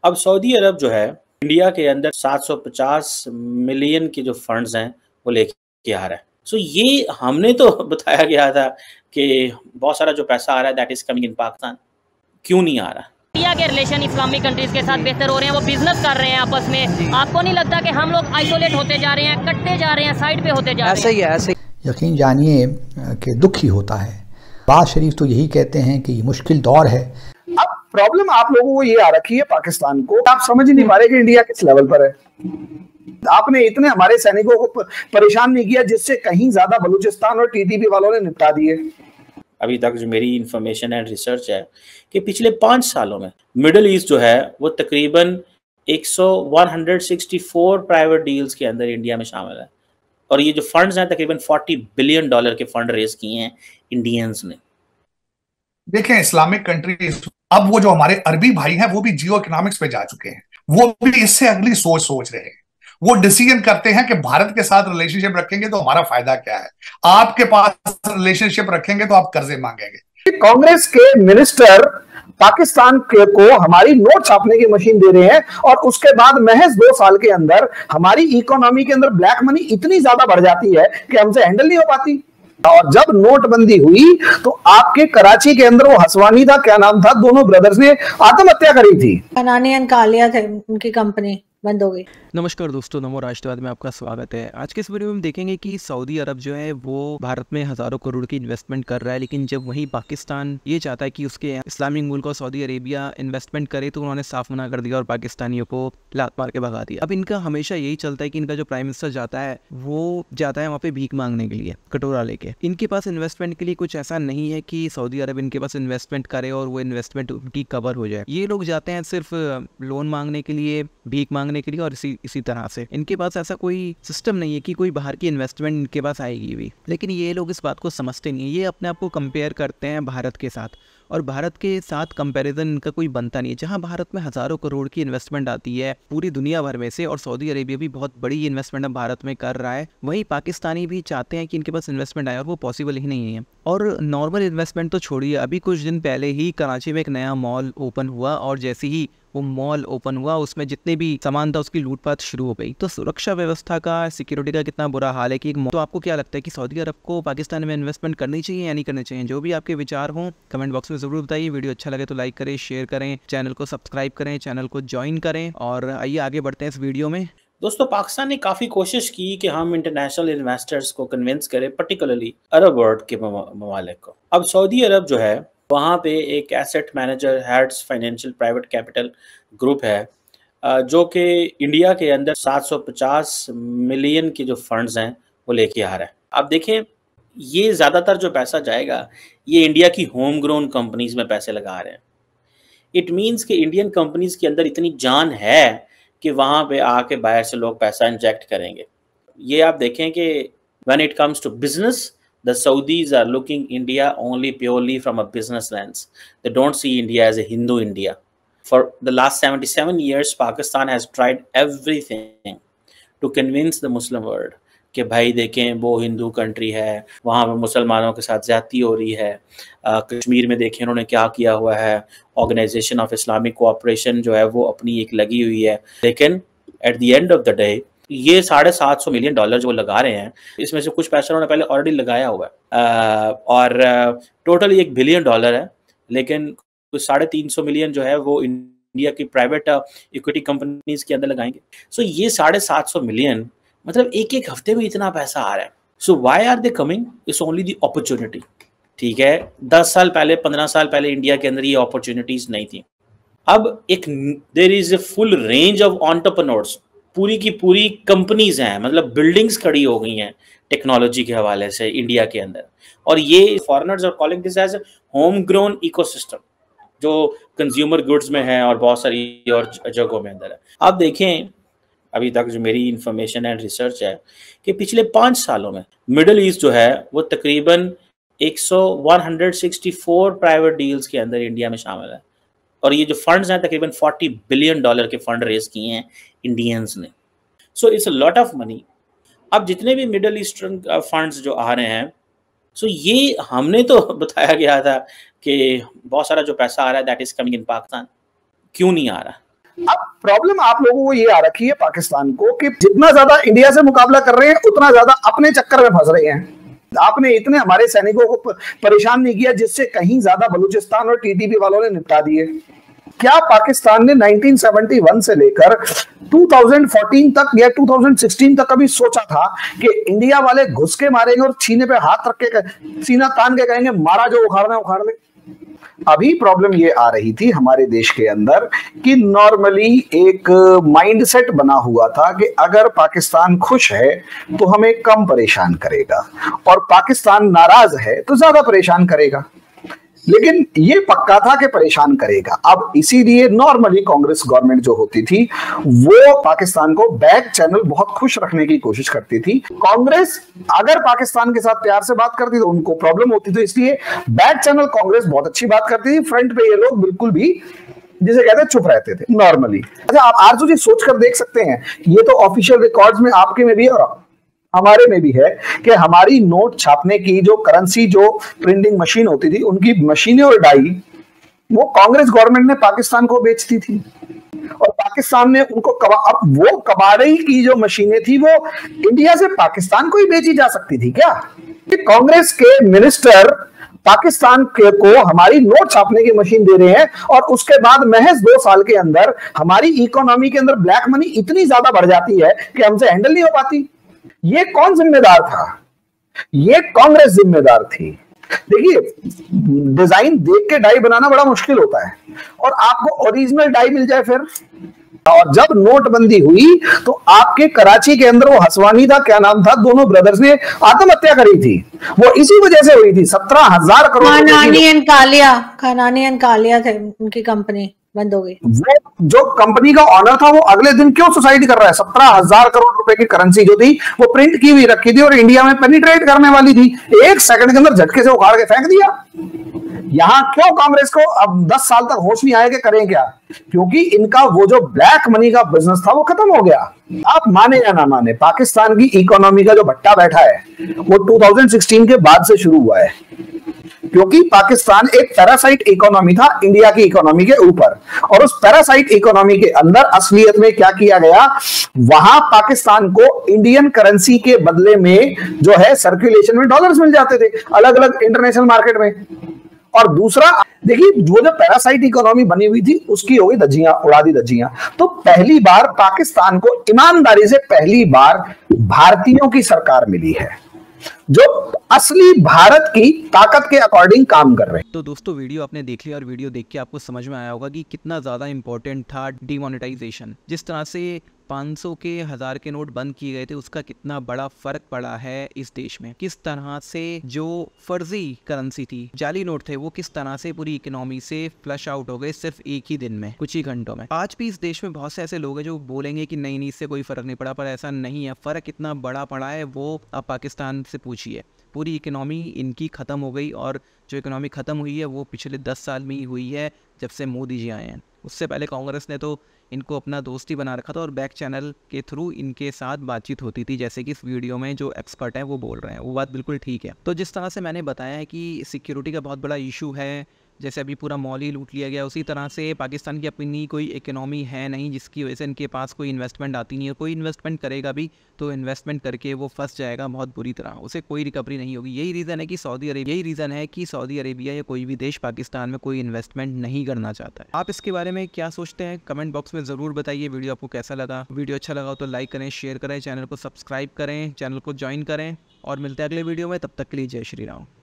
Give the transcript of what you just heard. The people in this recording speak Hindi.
अब सऊदी अरब जो है इंडिया के अंदर 750 मिलियन के जो फंड्स हैं वो लेके आ रहा है। सो ये हमने तो बताया गया था कि बहुत सारा जो पैसा आ रहा है that is coming in Pakistan, क्यों नहीं आ रहा? इंडिया के रिलेशन इस्लामिक कंट्रीज के साथ बेहतर हो रहे हैं, वो बिजनेस कर रहे हैं आपस में। आपको नहीं लगता कि हम लोग आइसोलेट होते जा रहे हैं, कटते जा रहे हैं, साइड पे होते जा रहे हैं? ऐसे ही है, ऐसे ही। यकीन जानिए कि दुख ही होता है। बात शरीफ तो यही कहते हैं कि ये मुश्किल दौर है। अब प्रॉब्लम आप लोगों को ये आ रखी है पाकिस्तान को, आप समझ ही नहीं पा रहे कि इंडिया किस लेवल पर है। आपने इतने हमारे सैनिकों को परेशान नहीं किया जिससे कहीं ज्यादा बलूचिस्तान और टीटीपी वालों ने निपटा दिए। अभी तक जो मेरी इंफॉर्मेशन एंड रिसर्च है कि पिछले 5 सालों में मिडिल ईस्ट जो है वो तकरीबन 164 प्राइवेट डील्स के अंदर इंडिया में शामिल है, और ये जो फंड्स हैं तकरीबन $40 बिलियन के फंड रेज किए हैं इंडियंस ने। देखें, इस्लामिक कंट्रीज, अब वो जो हमारे अरबी भाई हैं वो भी जियो इकोनॉमिक्स पे जा चुके हैं, वो भी इससे अगली सोच रहे हैं। वो डिसीजन करते हैं कि भारत के साथ रिलेशनशिप रखेंगे तो हमारा फायदा क्या है, आपके पास रिलेशनशिप रखेंगे तो आप कर्जे मांगेंगे। कांग्रेस के मिनिस्टर पाकिस्तान को हमारी नोट छापने की मशीन दे रहे हैं, और उसके बाद महज 2 साल के अंदर हमारी इकोनॉमी के अंदर ब्लैक मनी इतनी ज्यादा बढ़ जाती है कि हमसे हैंडल नहीं हो पाती। और जब नोटबंदी हुई तो आपके कराची के अंदर वो हसवानी था, क्या नाम था, दोनों ब्रदर्स ने आत्महत्या करी थी। अनानी कालिया थे, उनकी कंपनी बंद हो गई। नमस्कार दोस्तों, नमो राष्ट्रवाद में आपका स्वागत है। आज के इस वीडियो में हम देखेंगे कि सऊदी अरब जो है वो भारत में हजारों करोड़ की इन्वेस्टमेंट कर रहा है, लेकिन जब वहीं पाकिस्तान ये चाहता है कि उसके इस्लामिक मुल्क और सऊदी अरेबिया इन्वेस्टमेंट करे तो उन्होंने साफ मना कर दिया और पाकिस्तानियों को लात मार के भगा दिया। अब इनका हमेशा यही चलता है कि इनका जो प्राइम मिनिस्टर जाता है वो जाता है वहाँ पे भीख मांगने के लिए, कटोरा लेके। इनके पास इन्वेस्टमेंट के लिए कुछ ऐसा नहीं है कि सऊदी अरब इनके पास इन्वेस्टमेंट करे और वो इन्वेस्टमेंट उनकी कवर हो जाए। ये लोग जाते हैं सिर्फ लोन मांगने के लिए, भीख मांगने के लिए, और इसी तरह से इनके पास ऐसा कोई सिस्टम नहीं है कि कोई बाहर की इन्वेस्टमेंट इनके पास आएगी भी। लेकिन ये लोग इस बात को समझते नहीं है। ये अपने आप को कंपेयर करते हैं भारत के साथ, और भारत के साथ कंपैरिजन इनका कोई बनता नहीं है। जहां भारत में हजारों करोड़ की इन्वेस्टमेंट आती है पूरी दुनिया भर में से, और सऊदी अरेबिया भी बहुत बड़ी इन्वेस्टमेंट अब भारत में कर रहा है, वहीं पाकिस्तानी भी चाहते हैं कि इनके पास इन्वेस्टमेंट आए, और वो पॉसिबल ही नहीं है। और नॉर्मल इन्वेस्टमेंट तो छोड़िए, अभी कुछ दिन पहले ही कराची में एक नया मॉल ओपन हुआ, और जैसे ही वो मॉल ओपन हुआ उसमें जितने भी सामान था उसकी लूटपाट शुरू हो गई। तो सुरक्षा व्यवस्था का, सिक्योरिटी का कितना बुरा हाल है कि तो आपको क्या लगता है कि सऊदी अरब को पाकिस्तान में इन्वेस्टमेंट करनी चाहिए या नहीं करनी चाहिए? जो भी आपके विचार हों कमेंट बॉक्स में जरूर बताइए। वीडियो अच्छा लगे तो लाइक करें, शेयर करें, चैनल को सब्सक्राइब करें, चैनल को ज्वाइन करें, और आइए आगे बढ़ते हैं इस वीडियो में। दोस्तों, पाकिस्तान ने काफ़ी कोशिश की कि हम इंटरनेशनल इन्वेस्टर्स को कन्विंस करें, पर्टिकुलरली अरब वर्ल्ड के ममालिक को। अब सऊदी अरब जो है वहाँ पे एक asset manager heads financial private capital group है, जो कि इंडिया के अंदर 750 मिलियन के जो फंड्स हैं वो लेके आ रहा है। अब देखें, ये ज़्यादातर जो पैसा जाएगा ये इंडिया की होम ग्रोन कंपनीज में पैसे लगा रहे हैं। इट मीन्स कि इंडियन कंपनीज के अंदर इतनी जान है कि वहाँ पे आके बाहर से लोग पैसा इंजेक्ट करेंगे। ये आप देखें कि when it comes to business, the Saudis are looking India only purely from a business lens. They don't see India as a Hindu India. For the last 77 years, Pakistan has tried everything to convince the Muslim world कि भाई देखें वो हिंदू कंट्री है, वहाँ पर मुसलमानों के साथ ज़्यादती हो रही है। कश्मीर में देखें उन्होंने क्या किया हुआ है, ऑर्गेनाइजेशन ऑफ इस्लामिक कोऑपरेशन जो है वो अपनी एक लगी हुई है। लेकिन at the end of the day ये $750 मिलियन जो लगा रहे हैं, इसमें से कुछ पैसा उन्होंने पहले ऑलरेडी लगाया हुआ है, और टोटल $1 बिलियन है, लेकिन कुछ 350 मिलियन जो है वो इंडिया की प्राइवेट इक्विटी कंपनीज के अंदर लगाएंगे। सो ये 750 मिलियन मतलब एक हफ्ते में इतना पैसा आ रहा है। So why are they coming? It's only the opportunity. ठीक है, 10 साल पहले, 15 साल पहले इंडिया के अंदर ये अपॉर्चुनिटीज नहीं थी। अब एक there is a full range of entrepreneurs, पूरी की पूरी कंपनीज हैं, मतलब बिल्डिंग्स खड़ी हो गई हैं टेक्नोलॉजी के हवाले से इंडिया के अंदर, और ये foreigners are calling this as home grown ecosystem, जो कंज्यूमर गुड्स में है और बहुत सारी और जगहों में अंदर है। आप देखें, अभी तक जो मेरी इंफॉर्मेशन एंड रिसर्च है कि पिछले 5 सालों में मिडिल ईस्ट जो है वो तकरीबन 164 प्राइवेट डील्स के अंदर इंडिया में शामिल है, और ये जो फंड्स हैं तकरीबन $40 बिलियन के फंड रेज किए हैं इंडियंस ने। So it's a lot of money. अब जितने भी मिडल ईस्टर्न फंड्स जो आ रहे हैं, सो ये हमने तो बताया गया था कि बहुत सारा जो पैसा आ रहा है that is coming in Pakistan, क्यों नहीं आ रहा? अब प्रॉब्लम आप लोगों को ये आ रखी है पाकिस्तान को कि जितना ज्यादा इंडिया से मुकाबला कर रहे हैं उतना ज्यादा अपने चक्कर में फंस रहे हैं। आपने इतने हमारे सैनिकों को परेशान नहीं किया जिससे कहीं ज्यादा बलूचिस्तान और टीटीपी वालों ने निपटा दिए। क्या पाकिस्तान ने 1971 से लेकर 2014 तक या 2016 तक कभी सोचा था कि इंडिया वाले घुस के मारेंगे और सीने पे हाथ रख के सीना तान के कहेंगे मारा जो उखाड़ना उखाड़ ले? अभी प्रॉब्लम ये आ रही थी हमारे देश के अंदर कि नॉर्मली एक माइंडसेट बना हुआ था कि अगर पाकिस्तान खुश है तो हमें कम परेशान करेगा और पाकिस्तान नाराज है तो ज्यादा परेशान करेगा, लेकिन ये पक्का था कि परेशान करेगा। अब इसीलिए नॉर्मली कांग्रेस गवर्नमेंट जो होती थी वो पाकिस्तान को बैक चैनल बहुत खुश रखने की कोशिश करती थी। कांग्रेस अगर पाकिस्तान के साथ प्यार से बात करती तो उनको प्रॉब्लम होती, तो इसलिए बैक चैनल कांग्रेस बहुत अच्छी बात करती थी, फ्रंट पे ये लोग बिल्कुल भी जिसे कहते हैं चुप रहते थे नॉर्मली। अच्छा, आप आरजू जी सोच कर देख सकते हैं, ये तो ऑफिशियल रिकॉर्ड्स में आपके में भी है और हमारे में भी है कि हमारी नोट छापने की जो करेंसी जो प्रिंटिंग मशीन होती थी उनकी मशीनें और डाई वो कांग्रेस गवर्नमेंट ने पाकिस्तान को बेचती थी और पाकिस्तान ने उनको अब वो कबाड़े की जो मशीनें थी वो इंडिया से पाकिस्तान को ही बेची जा सकती थी क्या? कांग्रेस के मिनिस्टर पाकिस्तान को हमारी नोट छापने की मशीन दे रहे हैं और उसके बाद महज 2 साल के अंदर हमारी इकोनॉमी के अंदर ब्लैक मनी इतनी ज्यादा बढ़ जाती है कि हमसे हैंडल नहीं हो पाती। ये कौन जिम्मेदार था? ये कांग्रेस जिम्मेदार थी। देखिए, डिजाइन देख के डाई बनाना बड़ा मुश्किल होता है और आपको ओरिजिनल डाई मिल जाए फिर। और जब नोटबंदी हुई तो आपके कराची के अंदर वो हसवानी था, क्या नाम था, दोनों ब्रदर्स ने आत्महत्या करी थी, वो इसी वजह से हुई थी। 17,000 करोड़ खानानी एंड कालिया थे, उनकी कंपनी बंद हो गई। वो जो कंपनी का ऑनर था वो अगले दिन क्यों सुसाइड कर रहा है? 17,000 करोड़ रुपए की करेंसी जो थी वो प्रिंट की हुई रखी थी और इंडिया में पेनिट्रेट करने वाली थी, 1 सेकंड के अंदर झटके से उखाड़ के फेंक दिया। यहां क्यों कांग्रेस को अब 10 साल तक होश नहीं आया कि करें क्या? क्योंकि इनका वो जो ब्लैक मनी का बिजनेस था वो खत्म हो गया। आप माने या ना माने, पाकिस्तान की इकोनॉमी का जो भट्टा बैठा है वो 2016 के बाद से शुरू हुआ है, क्योंकि पाकिस्तान एक पैरासाइट इकोनॉमी था इंडिया की इकोनॉमी के ऊपर, और उस पैरासाइट इकोनॉमी के अंदर असलियत में क्या किया गया, वहां पाकिस्तान को इंडियन करेंसी के बदले में जो है सर्कुलेशन में डॉलर्स मिल जाते थे अलग अलग इंटरनेशनल मार्केट में। और दूसरा, देखिए, वो जो पैरासाइट इकोनॉमी बनी हुई थी उसकी हो गई धज्जियां, उड़ा दी धज्जियां। तो पहली बार पाकिस्तान को ईमानदारी से पहली बार भारतीयों की सरकार मिली है जो असली भारत की ताकत के अकॉर्डिंग काम कर रहे हैं। तो दोस्तों, वीडियो आपने देख लिया और वीडियो देख के आपको समझ में आया होगा कि कितना ज़्यादा इंपॉर्टेंट था डिमोनेटाइजेशन। जिस तरह से 500 के 1000 के नोट बंद किए गए थे उसका कितना बड़ा फर्क पड़ा है इस देश में। किस तरह से जो फर्जी करेंसी थी, जाली नोट थे, वो किस तरह से पूरी इकोनॉमी से फ्लश आउट हो गए सिर्फ एक ही दिन में, कुछ ही घंटों में। आज भी इस देश में बहुत से ऐसे लोग हैं जो बोलेंगे कि नहीं इससे कोई फर्क नहीं पड़ा, पर ऐसा नहीं है। फर्क कितना बड़ा पड़ा है वो आप पाकिस्तान से पूछिए। पूरी इकोनॉमी इनकी ख़त्म हो गई, और जो इकोनॉमी ख़त्म हुई है वो पिछले 10 साल में ही हुई है जब से मोदी जी आए हैं। उससे पहले कांग्रेस ने तो इनको अपना दोस्ती बना रखा था और बैक चैनल के थ्रू इनके साथ बातचीत होती थी, जैसे कि इस वीडियो में जो एक्सपर्ट हैं वो बोल रहे हैं, वो बात बिल्कुल ठीक है। तो जिस तरह से मैंने बताया है कि सिक्योरिटी का बहुत बड़ा इशू है, जैसे अभी पूरा मॉल ही लूट लिया गया, उसी तरह से पाकिस्तान की अपनी कोई इकोनॉमी है नहीं जिसकी वजह से इनके पास कोई इन्वेस्टमेंट आती नहीं है। कोई इन्वेस्टमेंट करेगा भी तो इन्वेस्टमेंट करके वो फंस जाएगा बहुत बुरी तरह, उसे कोई रिकवरी नहीं होगी। यही रीज़न है कि सऊदी अरेबिया या कोई भी देश पाकिस्तान में कोई इन्वेस्टमेंट नहीं करना चाहता है। आप इसके बारे में क्या सोचते हैं कमेंट बॉक्स में ज़रूर बताइए। वीडियो आपको कैसा लगा? वीडियो अच्छा लगा हो तो लाइक करें, शेयर करें, चैनल को सब्सक्राइब करें, चैनल को ज्वाइन करें, और मिलते हैं अगले वीडियो में। तब तक के लिए जय श्री राम।